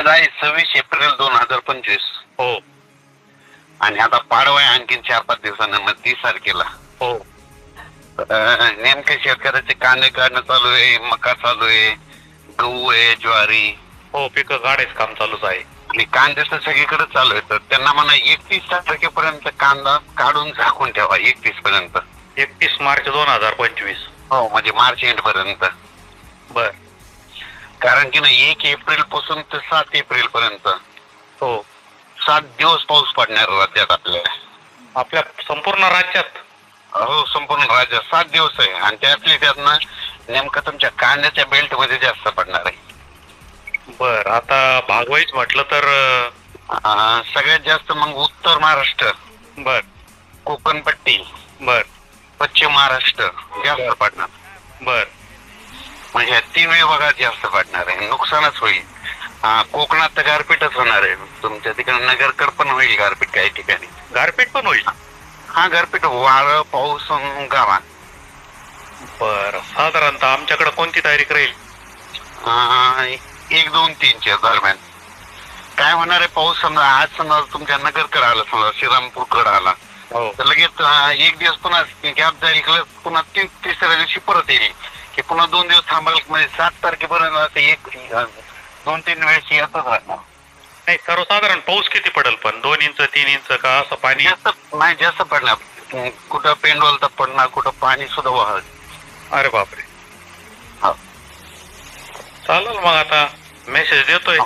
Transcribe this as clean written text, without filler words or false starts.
आहे 26 एप्रिल 2025. हो. आणि आता पाडवा आहे आणखीन 4-5 दिवसांना 30 तारखेला. हो. नेमके शेतकऱ्याचे कांदे काढणं चालू आहे, मका चालू आहे, गहू आहे, ज्वारी. हो, पिकं काढायचं काम चालूच आहे. आणि कांदे तर सगळीकडे चालू आहे. तर त्यांना म्हणा 31 तारखेपर्यंत कांदा काढून झाकून ठेवा. 31 पर्यंत. 31 मार्च 2025. हो, म्हणजे मार्च एंड पर्यंत. बर. कारण की ना 1 एप्रिल पासून ते 7 एप्रिल पर्यंत हो. 7 दिवस पाऊस पडणार राज्यात आपल्या संपूर्ण राज्यात. हो, संपूर्ण राज्यात 7 दिवस आहे. आणि त्यातनं नेमकं तुमच्या कांद्याच्या बेल्ट मध्ये जास्त पडणार आहे. बर. आता भागवाईच म्हटलं तर सगळ्यात जास्त मग उत्तर महाराष्ट्र, बर, कोकणपट्टी, बर, पश्चिम महाराष्ट्र जास्त पडणार. बर. म्हणजे या 3 विभागात जास्त पडणार आहे. नुकसानच होईल. कोकणात तर गारपीटच होणार आहे. तुमच्या तिकडे नगरकड पण होईल गारपीट काही ठिकाणी. गारपीट पण होईल. गारपीट, वारं, पाऊस, गावा. बर. साधारणतः आमच्याकडे कोणती तारीख राहील? 1, 2, 3च्या दरम्यान. काय होणार आहे पाऊस? समजा आज समजा तुमच्या नगरकडे आला, समजा श्रीरामपूरकडे आला, तर लगेच 1 दिवस पुन्हा गॅप जाईल, पुन्हा 3-4 दिवशी परत येईल, की पुन्हा 2 दिवस थांबाल. म्हणजे 7 तारखेपर्यंत 1-2-3 वेळेस येतच राहणार. नाही, सर्वसाधारण पाऊस किती पडेल पण? 2 इंच 3 इंच का असं पाणी? जास्त पडणार. कुठं पेंडोल तर पडणार, कुठं पाणी सुद्धा वाहत. अरे बापरे. चालेल, मग आता मेसेज देतोय.